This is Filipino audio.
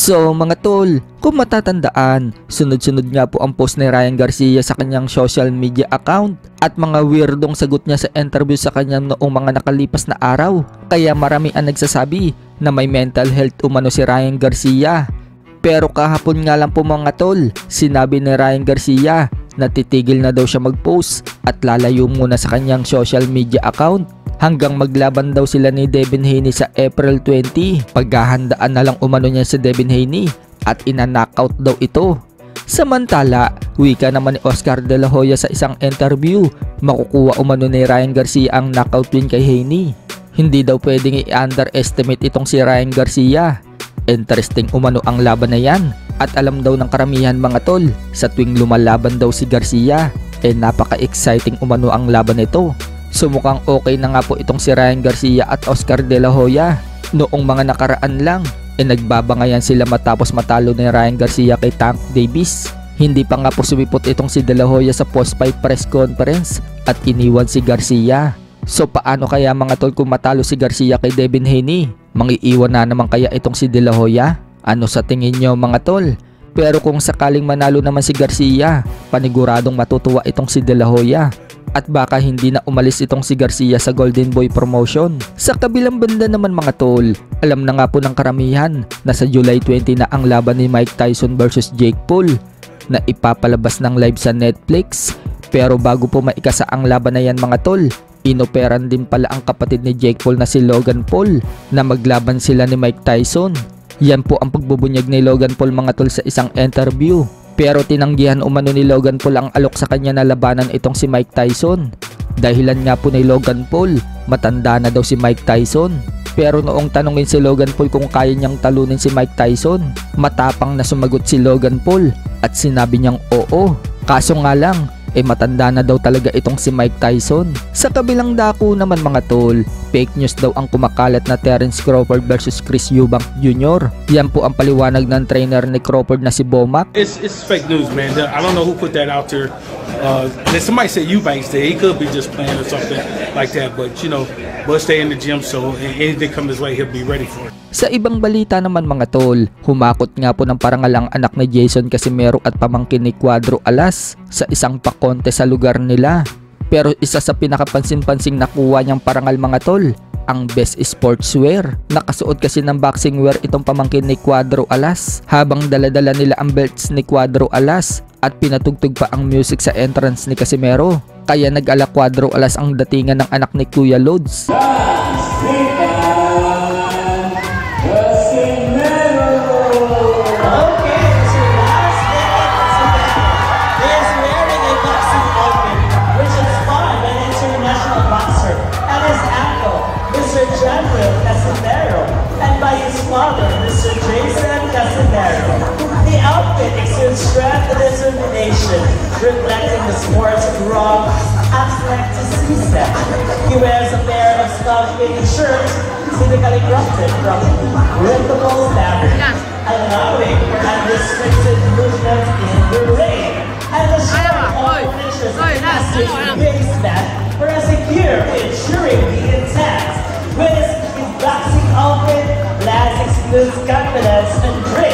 So mga tol, kung matatandaan, sunod-sunod nga po ang post ni Ryan Garcia sa kanyang social media account at mga weirdong sagot niya sa interview sa kanyang noong mga nakalipas na araw. Kaya marami ang nagsasabi na may mental health umano si Ryan Garcia. Pero kahapon nga lang po mga tol, sinabi ni Ryan Garcia na titigil na daw siya mag-post at lalayo muna sa kanyang social media account hanggang maglaban daw sila ni Devin Haney sa April 20. Paghahandaan na lang umano niya si Devin Haney at ina-knockout daw ito. Samantala, wika naman ni Oscar De La Hoya sa isang interview, makukuha umano ni Ryan Garcia ang knockout win kay Haney. Hindi daw pwedeng i-underestimate itong si Ryan Garcia. Interesting umano ang laban na yan at alam daw ng karamihan mga tol, sa tuwing lumalaban daw si Garcia, napaka-exciting umano ang laban nito. So mukhang okay na nga po itong si Ryan Garcia at Oscar De La Hoya. Noong mga nakaraan lang, nagbabangayan sila matapos matalo ni Ryan Garcia kay Tank Davis. Hindi pa nga po sumipot itong si De La Hoya sa post-fight press conference at iniwan si Garcia. So paano kaya mga tol kung matalo si Garcia kay Devin Haney? Mangiiwan na naman kaya itong si De La Hoya? Ano sa tingin nyo mga tol? Pero kung sakaling manalo naman si Garcia, paniguradong matutuwa itong si De La Hoya. At baka hindi na umalis itong si Garcia sa Golden Boy promotion. Sa kabilang banda naman mga tol, alam na nga po ng karamihan na sa July 20 na ang laban ni Mike Tyson versus Jake Paul na ipapalabas ng live sa Netflix. Pero bago po maikasa ang laban na yan mga tol, inoperan din pala ang kapatid ni Jake Paul na si Logan Paul na maglaban sila ni Mike Tyson. Yan po ang pagbubunyag ni Logan Paul mga tol sa isang interview. Pero tinanggihan umano ni Logan Paul ang alok sa kanya na labanan itong si Mike Tyson. Dahilan nga po ni Logan Paul, matanda na daw si Mike Tyson. Pero noong tanungin si Logan Paul kung kaya niyang talunin si Mike Tyson, matapang na sumagot si Logan Paul at sinabi niyang oo. Kaso nga lang, matanda na daw talaga itong si Mike Tyson. Sa kabilang dako naman mga tol, fake news daw ang kumakalat na Terence Crawford versus Chris Eubank Jr. Yan po ang paliwanag ng trainer ni Crawford na si Bomac. It's fake news, man. I don't know who put that out there. Somebody said Eubanks there. He could be just playing or something like that. But you know, we'll stay in the gym so anything comes his way, he'll be ready for it. Sa ibang balita naman mga tol, humakot nga po ng parangal ang anak ni Jason Casimero at pamangkin ni Cuadro Alas sa isang pakonte sa lugar nila. Pero isa sa pinakapansin-pansing nakuha niyang parangal mga tol, ang best sportswear. Nakasuot kasi ng boxing wear itong pamangkin ni Cuadro Alas habang daladala nila ang belts ni Cuadro Alas at pinatugtog pa ang music sa entrance ni Casimero. Kaya nag-ala Cuadro Alas ang datingan ng anak ni Kuya Lods. Mr. Jason Casimero. The outfit exudes strength and determination, reflecting the sport's raw athleticism. He wears a pair of snug-fitting shirts, typically crafted from breathable fabric, allowing for unrestricted movement in the ring. And the shirt also features a plastic waistband for a secure, ensuring the intact. With his boxing outfit, Laz exudes confidence and grit,